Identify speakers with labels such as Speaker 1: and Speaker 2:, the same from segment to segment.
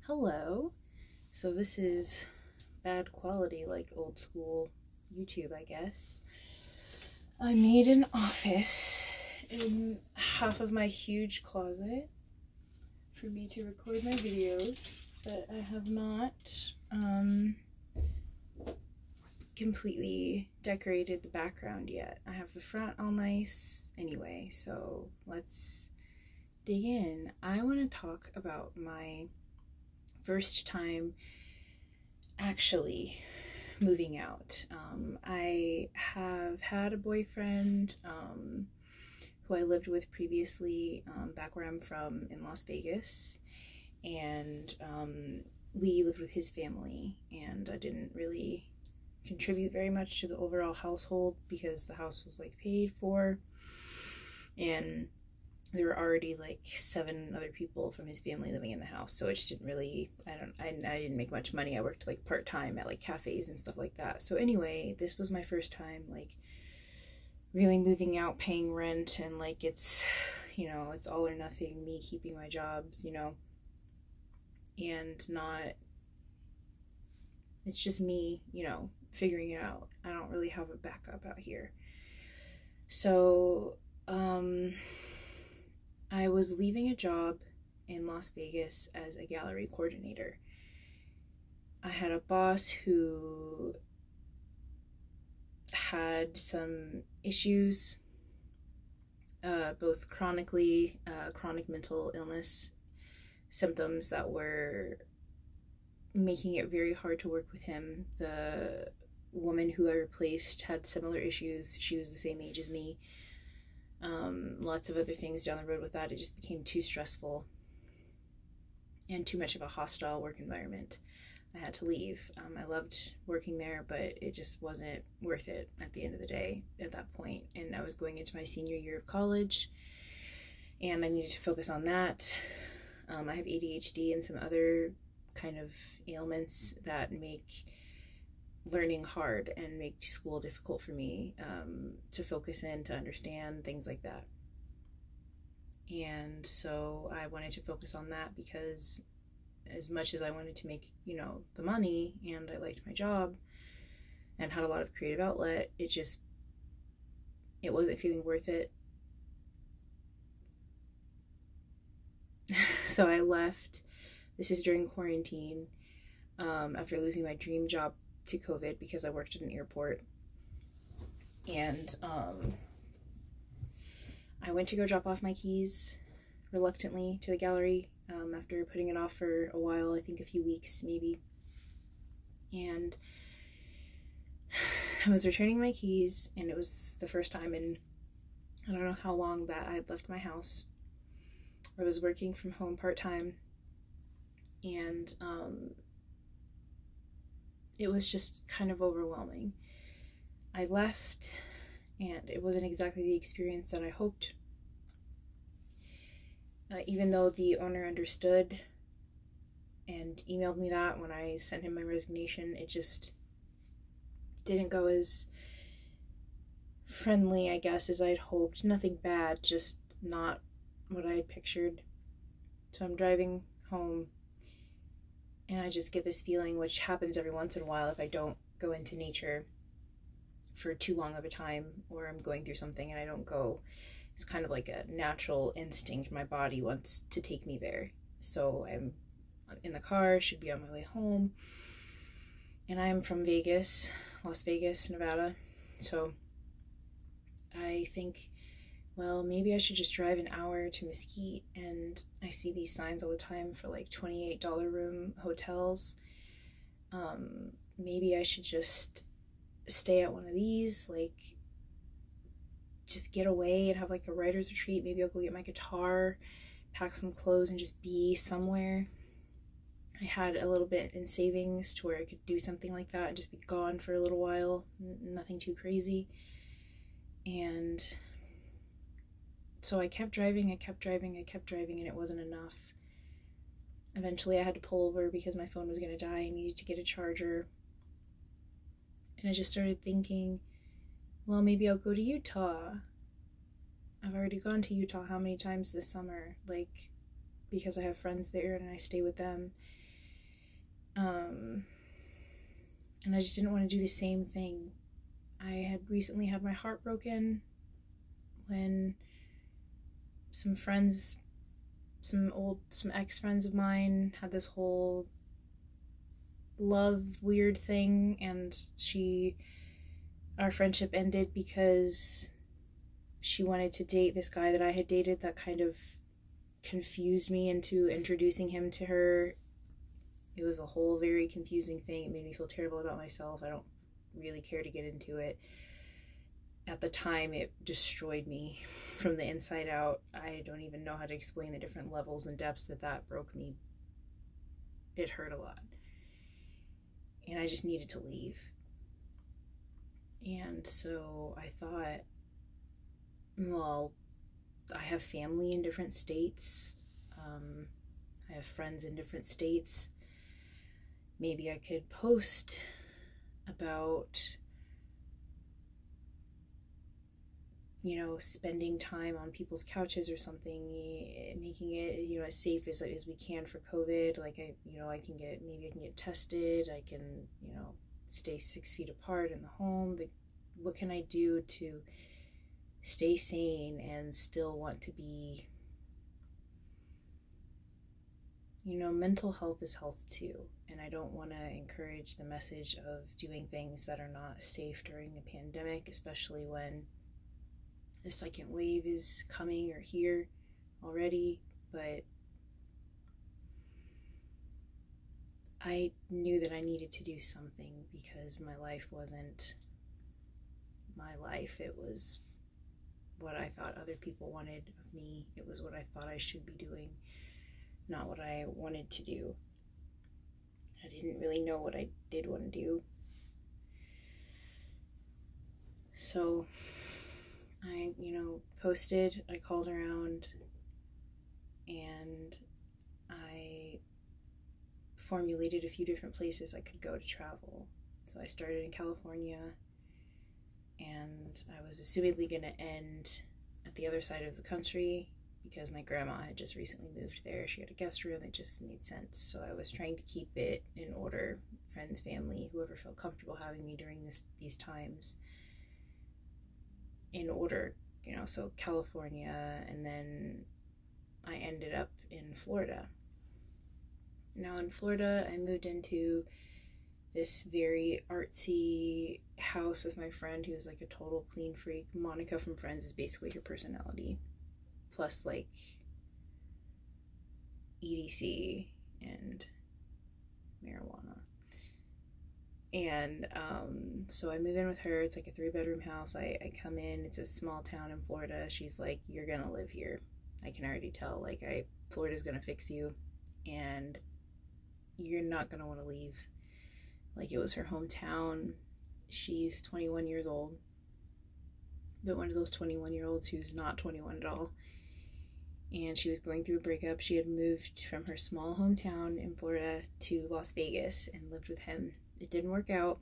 Speaker 1: Hello. So this is bad quality, like old school YouTube, I guess. I made an office in half of my huge closet for me to record my videos, but I have not completely decorated the background yet. I have the front all nice anyway, so let's dig in. I want to talk about my first time actually moving out. I have had a boyfriend who I lived with previously back where I'm from in Las Vegas, and we lived with his family, and I didn't really contribute very much to the overall household because the house was like paid for, and there were already like 7 other people from his family living in the house, so it just didn't really, I didn't make much money. I worked like part-time at like cafes and stuff like that. So anyway, this was my first time like really moving out, paying rent, and like it's it's all or nothing, me keeping my jobs, and not, it's just me, figuring it out. I don't really have a backup out here. So I was leaving a job in Las Vegas as a gallery coordinator. I had a boss who had some issues, both chronic mental illness symptoms that were making it very hard to work with him. The woman who I replaced had similar issues. She was the same age as me. Lots of other things down the road with that. It just became too stressful and too much of a hostile work environment. I had to leave. I loved working there, but it just wasn't worth it at the end of the day at that point. And I was going into my senior year of college, and I needed to focus on that. I have ADHD and some other kind of ailments that make learning hard and make school difficult for me to focus in, to understand things like that. And so I wanted to focus on that because as much as I wanted to make, the money, and I liked my job and had a lot of creative outlet, it wasn't feeling worth it. So I left. This is during quarantine, after losing my dream job to COVID because I worked at an airport. And I went to go drop off my keys reluctantly to the gallery after putting it off for a while, I think a few weeks maybe. And I was returning my keys, and it was the first time in I don't know how long that I had left my house. I was working from home part-time, and it was just kind of overwhelming. I left, and it wasn't exactly the experience that I hoped. Even though the owner understood and emailed me that when I sent him my resignation, it just didn't go as friendly, I guess, as I'd hoped. Nothing bad, just not what I had pictured. So I'm driving home, and I just get this feeling, which happens every once in a while if I don't go into nature for too long of a time, or I'm going through something and I don't go. It's kind of like a natural instinct. My body wants to take me there. So I'm in the car, should be on my way home, and I'm from Vegas, Las Vegas, Nevada. So I think, well, maybe I should just drive an hour to Mesquite, and I see these signs all the time for like $28 room hotels. Maybe I should just stay at one of these, like just get away and have like a writer's retreat. Maybe I'll go get my guitar, pack some clothes, and just be somewhere. I had a little bit in savings to where I could do something like that and just be gone for a little while. Nothing too crazy. And so I kept driving, and it wasn't enough. Eventually I had to pull over because my phone was going to die. I needed to get a charger. And I just started thinking, well, maybe I'll go to Utah. I've already gone to Utah how many times this summer? Like, because I have friends there and I stay with them. Um, and I just didn't want to do the same thing. I had recently had my heart broken when some friends, some ex-friends of mine had this whole love weird thing, and our friendship ended because she wanted to date this guy that I had dated. That kind of confused me into introducing him to her. It was a whole very confusing thing. It made me feel terrible about myself. I don't really care to get into it. At the time, it destroyed me from the inside out. I don't even know how to explain the different levels and depths that broke me. It hurt a lot. And I just needed to leave. And so I thought, well, I have family in different states. I have friends in different states. Maybe I could post about, spending time on people's couches or something, making it, as safe as we can for COVID. Like I can get tested. I can, stay 6 feet apart in the home. What can I do to stay sane and still want to be, mental health is health too. And I don't want to encourage the message of doing things that are not safe during a pandemic, especially when the second wave is coming or here already. But I knew that I needed to do something because my life wasn't my life. It was what I thought other people wanted of me. It was what I thought I should be doing, not what I wanted to do. I didn't really know what I did want to do. So I, posted, I called around, and I formulated a few different places I could go to travel. So I started in California, and I was assumedly going to end at the other side of the country because my grandma had just recently moved there. She had a guest room. It just made sense. So I was trying to keep it in order. Friends, family, whoever felt comfortable having me during these times, in order, so California, and then I ended up in Florida. Now in Florida, I moved into this very artsy house with my friend who's like a total clean freak. Monica from Friends is basically her personality, plus like EDC and marijuana. And so I move in with her. It's like a 3-bedroom house. I come in. It's a small town in Florida. She's like, you're gonna live here. I can already tell. Like, Florida's gonna fix you, and you're not gonna want to leave. Like, it was her hometown. She's 21 years old, but one of those 21-year-olds who's not 21 at all. And she was going through a breakup. She had moved from her small hometown in Florida to Las Vegas and lived with him. It didn't work out,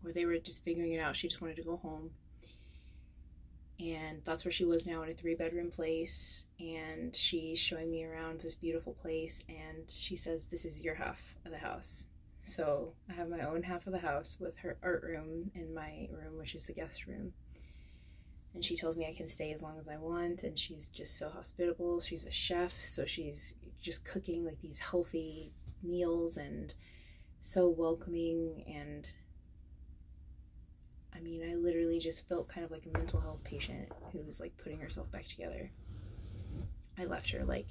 Speaker 1: or they were just figuring it out. She just wanted to go home. And that's where she was now, in a 3-bedroom place. And she's showing me around this beautiful place. And she says, this is your half of the house. So I have my own half of the house with her art room and my room, which is the guest room. And she tells me I can stay as long as I want. And she's just so hospitable. She's a chef. So she's just cooking like these healthy meals and so welcoming. And I mean, I literally just felt kind of like a mental health patient who was like putting herself back together. I left her like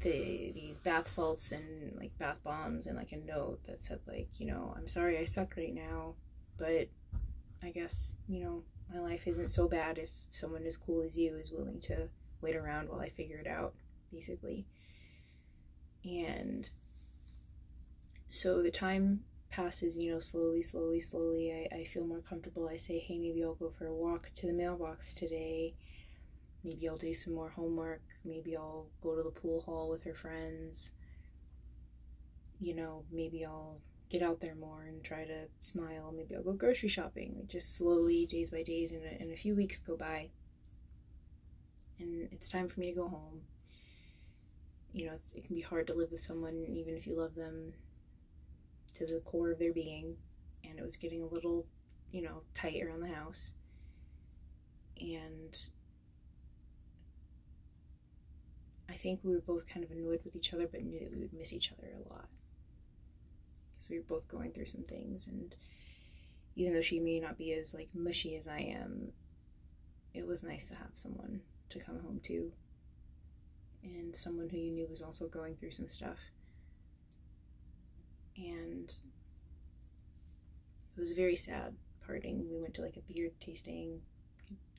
Speaker 1: these bath salts and like bath bombs and like a note that said like, I'm sorry I suck right now, but I guess, my life isn't so bad if someone as cool as you is willing to wait around while I figure it out, basically. And so the time passes, slowly. I feel more comfortable. I say, hey, maybe I'll go for a walk to the mailbox today. Maybe I'll do some more homework. Maybe I'll go to the pool hall with her friends. Maybe I'll get out there more and try to smile. Maybe I'll go grocery shopping. Just slowly, days by days, and a few weeks go by. And it's time for me to go home. It can be hard to live with someone even if you love them to the core of their being, and it was getting a little, tight around the house. And I think we were both kind of annoyed with each other, but knew that we would miss each other a lot. Because we were both going through some things, and even though she may not be as like mushy as I am, it was nice to have someone to come home to, and someone who you knew was also going through some stuff. And it was very sad parting. We went to like a beer tasting.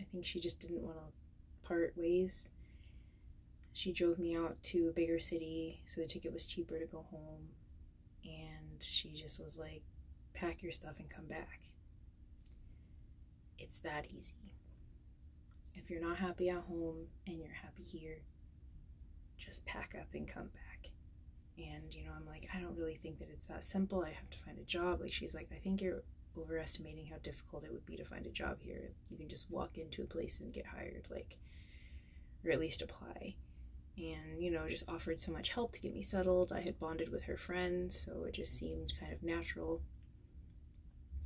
Speaker 1: I think she just didn't want to part ways. She drove me out to a bigger city so the ticket was cheaper to go home, and she just was like, pack your stuff and come back. It's that easy. If you're not happy at home and you're happy here, just pack up and come back. And I'm like, I don't really think that it's that simple. I have to find a job. Like, she's like, I think you're overestimating how difficult it would be to find a job here. You can just walk into a place and get hired, like, or at least apply. And just offered so much help to get me settled. I had bonded with her friends, so it just seemed kind of natural.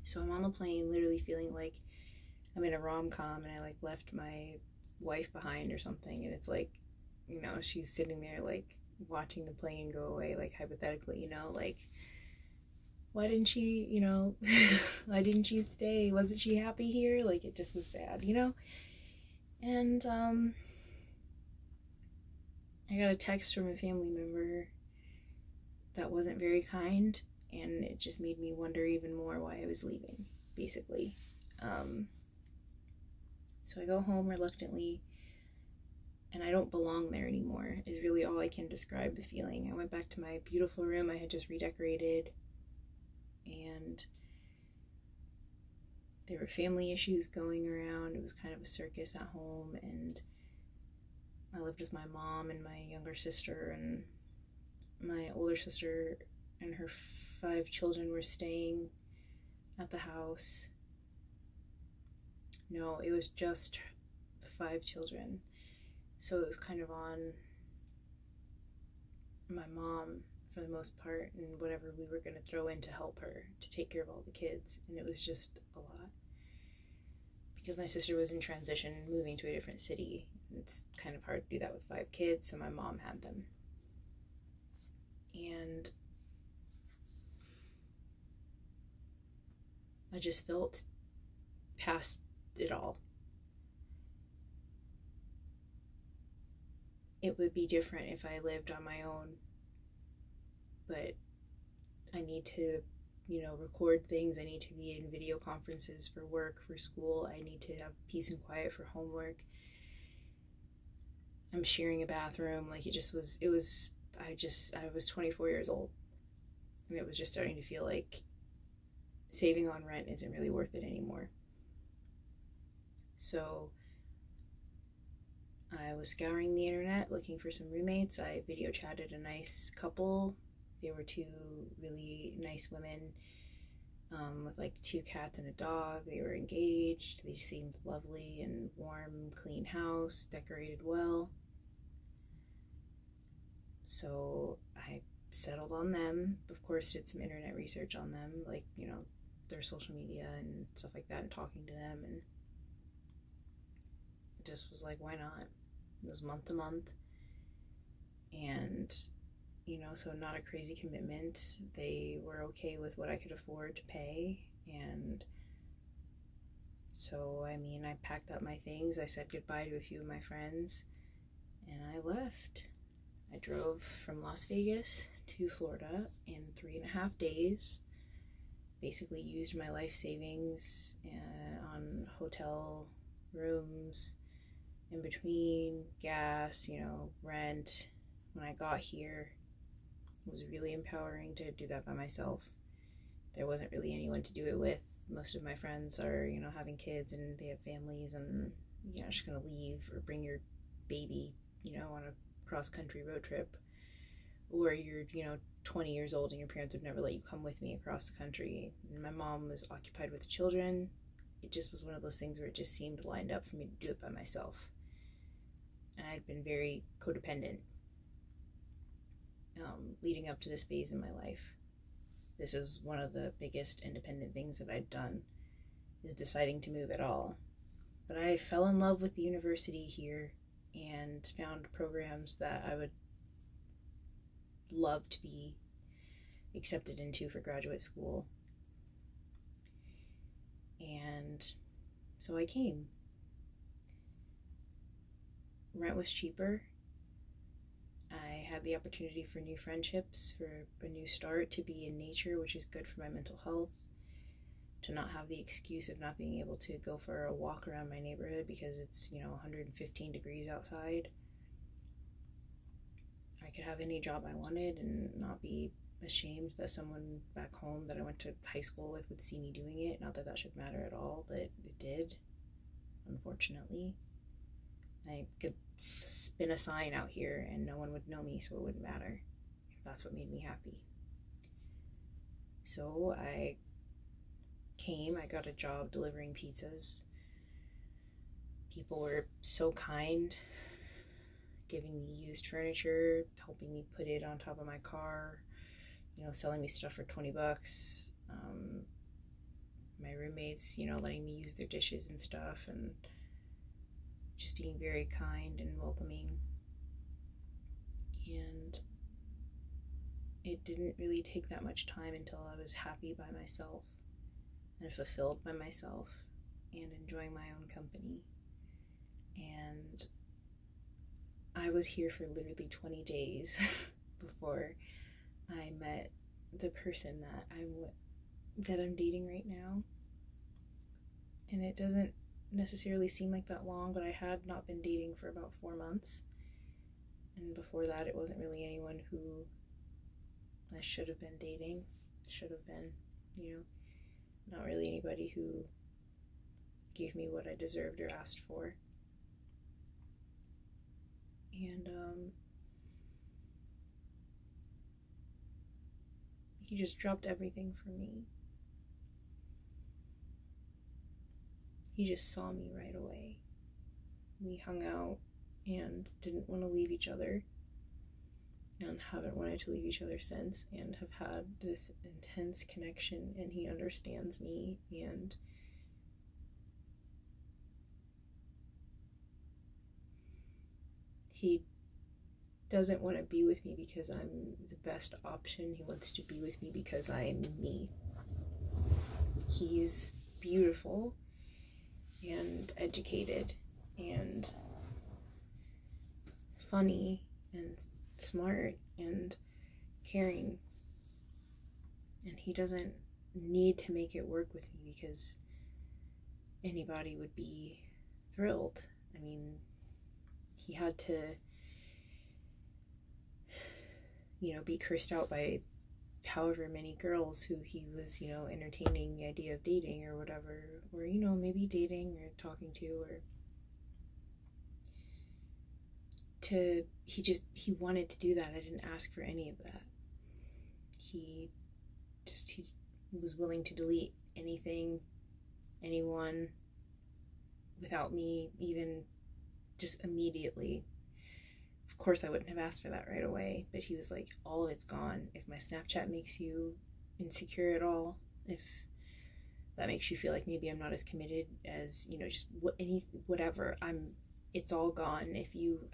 Speaker 1: So I'm on the plane literally feeling like I'm in a rom-com, and I like left my wife behind or something, and it's like, she's sitting there like watching the plane go away, like hypothetically, like, why didn't she, why didn't she stay? Wasn't she happy here? Like, it just was sad, And I got a text from a family member that wasn't very kind, and it just made me wonder even more why I was leaving, basically. So I go home reluctantly, and I don't belong there anymore, is really all I can describe the feeling. I went back to my beautiful room I had just redecorated, and there were family issues going around. It was kind of a circus at home, and I lived with my mom and my younger sister, and my older sister and her 5 children were staying at the house. No, it was just the 5 children. So it was kind of on my mom for the most part, and whatever we were going to throw in to help her to take care of all the kids. And it was just a lot. Because my sister was in transition, moving to a different city. It's kind of hard to do that with 5 kids, so my mom had them. And I just felt past it all. It would be different if I lived on my own, but I need to, record things. I need to be in video conferences for work, for school. I need to have peace and quiet for homework. I'm sharing a bathroom. Like, I was 24 years old, and it was just starting to feel like saving on rent isn't really worth it anymore. So I was scouring the internet looking for some roommates. I video chatted a nice couple. They were 2 really nice women with like 2 cats and a dog. They were engaged. They seemed lovely and warm, clean house, decorated well. So I settled on them. Of course, did some internet research on them, like, their social media and stuff like that, and talking to them, and just was like, why not? It was month to month, and so not a crazy commitment. They were okay with what I could afford to pay, and so I packed up my things. I said goodbye to a few of my friends, and I left. I drove from Las Vegas to Florida in 3.5 days. Basically used my life savings on hotel rooms, in between, gas, rent. When I got here, it was really empowering to do that by myself. There wasn't really anyone to do it with. Most of my friends are, having kids and they have families, and you're just gonna leave or bring your baby, on a cross-country road trip. Or you're, 20 years old and your parents would never let you come with me across the country. And my mom was occupied with the children. It just was one of those things where it just seemed lined up for me to do it by myself. And I'd been very codependent leading up to this phase in my life. This is one of the biggest independent things that I'd done, is deciding to move at all. But I fell in love with the university here and found programs that I would love to be accepted into for graduate school. And so I came. Rent was cheaper. I had the opportunity for new friendships, for a new start, to be in nature, which is good for my mental health, to not have the excuse of not being able to go for a walk around my neighborhood because it's, 115 degrees outside. I could have any job I wanted and not be ashamed that someone back home that I went to high school with would see me doing it. Not that that should matter at all, but it did, unfortunately. I could spin a sign out here and no one would know me, so it wouldn't matter if that's what made me happy. So I came, I got a job delivering pizzas. People were so kind, giving me used furniture, helping me put it on top of my car, selling me stuff for $20. My roommates, letting me use their dishes and stuff, and just being very kind and welcoming. And it didn't really take that much time until I was happy by myself and fulfilled by myself and enjoying my own company. And I was here for literally 20 days before I met the person that I'm dating right now. And it doesn't necessarily seem like that long, but I had not been dating for about 4 months. And before that, it wasn't really anyone who I should have been dating. Should have been, not really anybody who gave me what I deserved or asked for. And he just dropped everything for me. He just saw me right away. We hung out and didn't want to leave each other, and haven't wanted to leave each other since, and have had this intense connection, and he understands me, and he doesn't want to be with me because I'm the best option. He wants to be with me because I am me. He's beautiful and educated and funny and smart and caring, and he doesn't need to make it work with me because anybody would be thrilled. I mean, he had to be cursed out by however many girls who he was, entertaining the idea of dating or whatever, or, maybe dating or talking to, or he wanted to do that. I didn't ask for any of that. He was willing to delete anything, anyone, without me even just immediately. Of course, I wouldn't have asked for that right away, but he was like, all of it's gone. If my Snapchat makes you insecure at all, if that makes you feel like maybe I'm not as committed as, just whatever, it's all gone.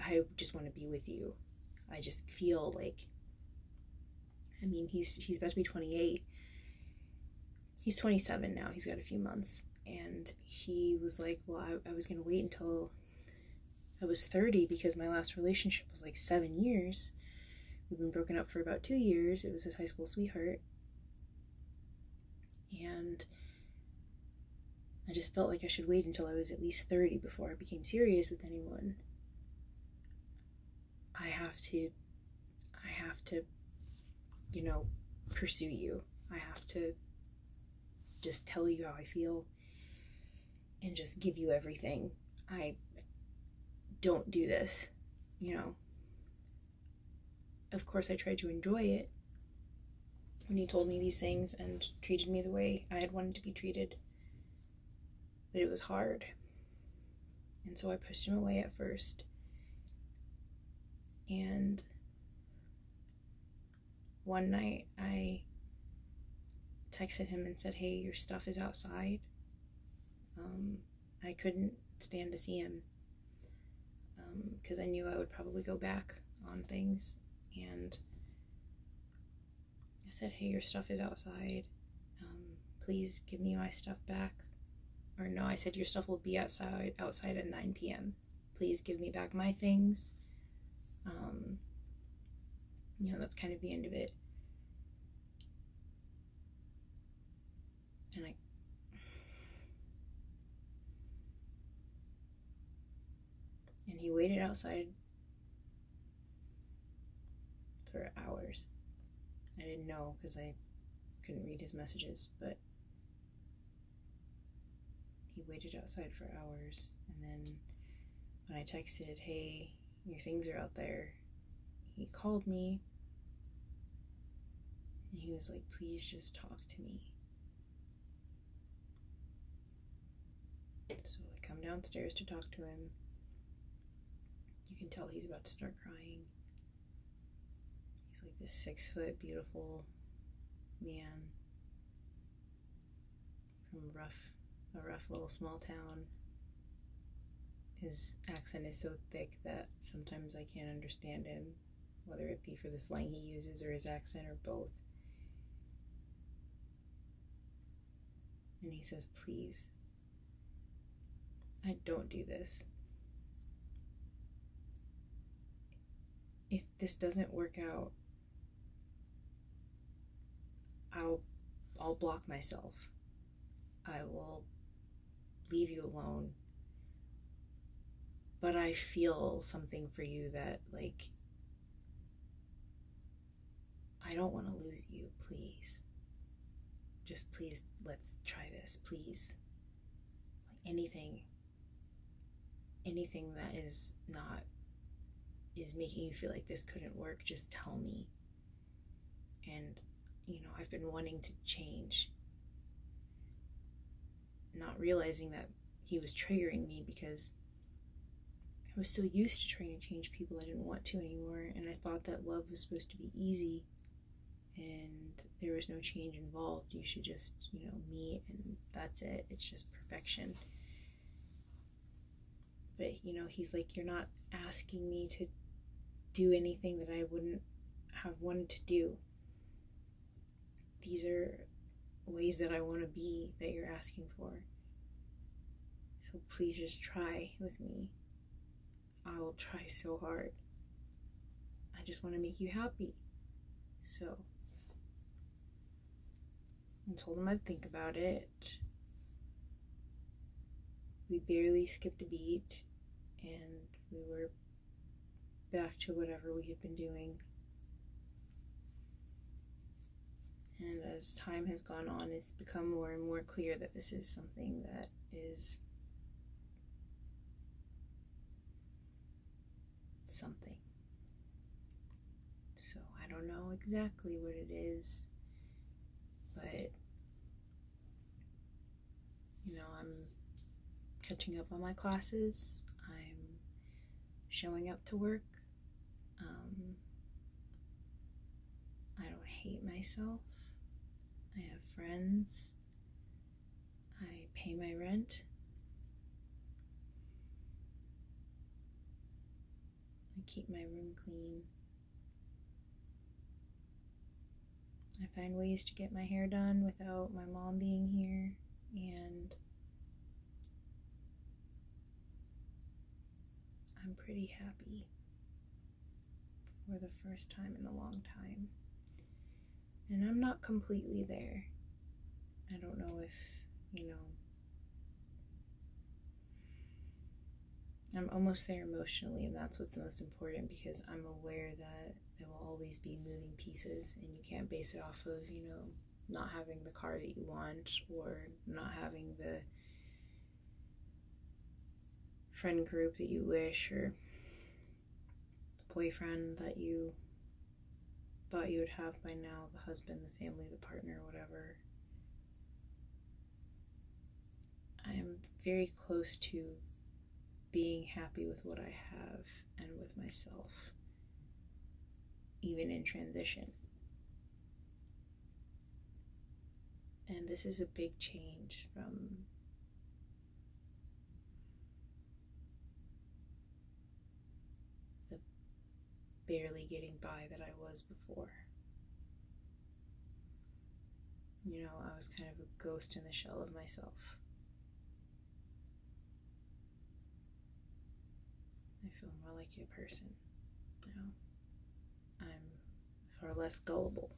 Speaker 1: I just want to be with you. I just feel like, he's about to be 28. He's 27 now. He's got a few months. And he was like, well, I was going to wait until I was 30 because my last relationship was like 7 years. We've been broken up for about 2 years. It was his high school sweetheart. And I just felt like I should wait until I was at least 30 before I became serious with anyone. I have to, pursue you. I have to just tell you how I feel and just give you everything. I don't do this, Of course, I tried to enjoy it when he told me these things and treated me the way I had wanted to be treated. But it was hard. And so I pushed him away at first. And one night I texted him and said, hey, your stuff is outside. I couldn't stand to see him because I knew I would probably go back on things. And I said, hey, your stuff is outside. Please give me my stuff back. Or no, I said, your stuff will be outside at 9 p.m. Please give me back my things. That's kind of the end of it. And he waited outside for hours. I didn't know because I couldn't read his messages, but he waited outside for hours. And then when I texted, hey, your things are out there, he called me and he was like, please just talk to me. So I come downstairs to talk to him. You can tell he's about to start crying. He's like this 6-foot, beautiful man from a rough little small town. His accent is so thick that sometimes I can't understand him, whether it be for the slang he uses or his accent or both. And he says, please, I don't do this. If this doesn't work out, I'll block myself. I will leave you alone. But I feel something for you that, like, I don't want to lose you, please. Just please, let's try this, please. Like anything that is making you feel like this couldn't work, just tell me. And, I've been wanting to change. Not realizing that he was triggering me because I was so used to trying to change people I didn't want to anymore, and I thought that love was supposed to be easy and there was no change involved. You should just, meet and that's it. It's just perfection. But, he's like, you're not asking me to do anything that I wouldn't have wanted to do. These are ways that I want to be that you're asking for. So please just try with me. I will try so hard. I just want to make you happy. So I told him I'd think about it. We barely skipped a beat and we were back to whatever we had been doing. And as time has gone on, it's become more and more clear that this is something that is something. So I don't know exactly what it is, but I'm catching up on my classes. I'm showing up to work. I don't hate myself. I have friends. I pay my rent. I keep my room clean. I find ways to get my hair done without my mom being here, and I'm pretty happy for the first time in a long time. And I'm not completely there. I don't know if, I'm almost there emotionally, and that's what's the most important, because I'm aware that there will always be moving pieces, and you can't base it off of, not having the car that you want, or not having the friend group that you wish, or boyfriend that you thought you would have by now, the husband, the family, the partner, whatever. I am very close to being happy with what I have and with myself, even in transition. And this is a big change from the barely getting by that I was before. You know, I was kind of a ghost in the shell of myself. I feel more like a person, you know. I'm far less gullible.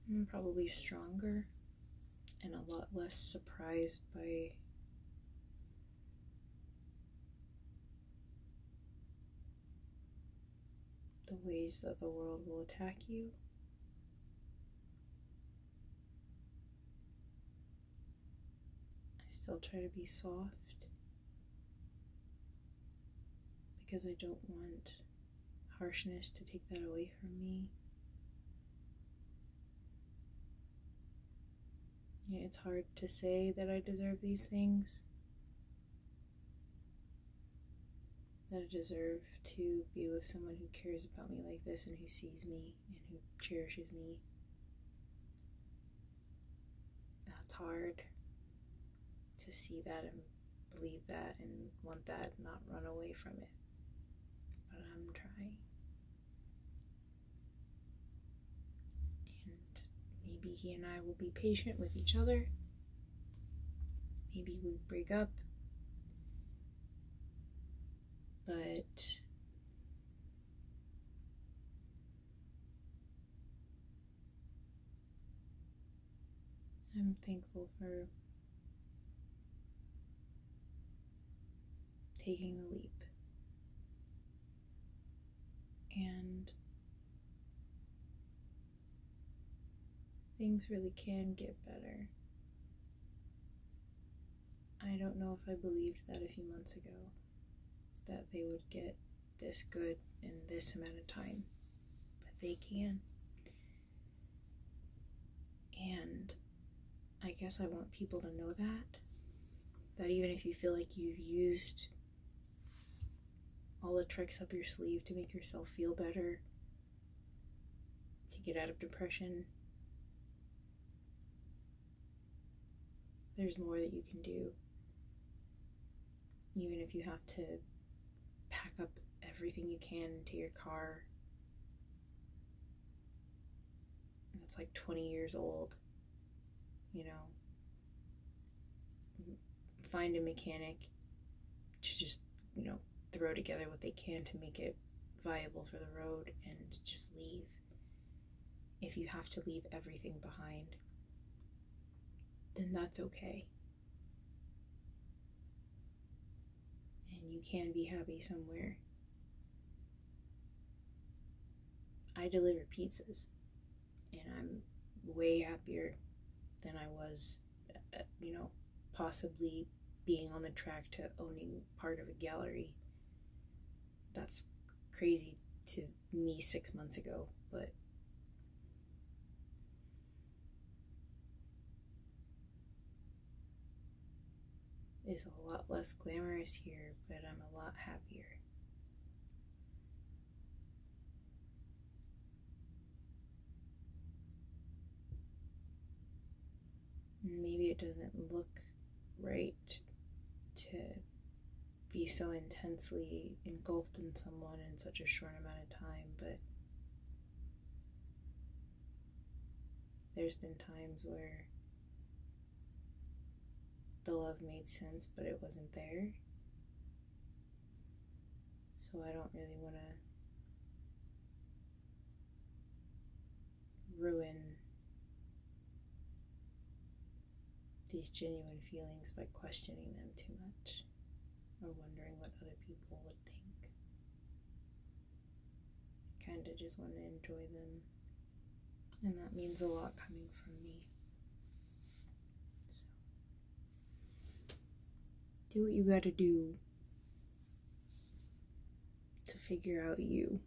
Speaker 1: I'm probably stronger and a lot less surprised by the ways that the world will attack you. I still try to be soft because I don't want harshness to take that away from me. Yeah, it's hard to say that I deserve these things, that I deserve to be with someone who cares about me like this and who sees me and who cherishes me. It's hard to see that and believe that and want that and not run away from it. But I'm trying. And maybe he and I will be patient with each other. Maybe we break up. But I'm thankful for taking the leap. And things really can get better. I don't know if I believed that a few months ago, that they would get this good in this amount of time, but they can. And I guess I want people to know that even if you feel like you've used all the tricks up your sleeve to make yourself feel better, to get out of depression, there's more that you can do. Even if you have to pack up everything you can into your car and it's like 20 years old, you know, find a mechanic to just, you know, throw together what they can to make it viable for the road and just leave. If you have to leave everything behind, then that's okay. And you can be happy somewhere. I deliver pizzas, and I'm way happier than I was, you know, possibly being on the track to owning part of a gallery. That's crazy to me 6 months ago, but it's a lot less glamorous here, but I'm a lot happier. Maybe it doesn't look right to be so intensely engulfed in someone in such a short amount of time, but there's been times where the love made sense, but it wasn't there. So I don't really want to ruin these genuine feelings by questioning them too much or wondering what other people would think. I kind of just want to enjoy them, and that means a lot coming from me. So do what you gotta do to figure out you.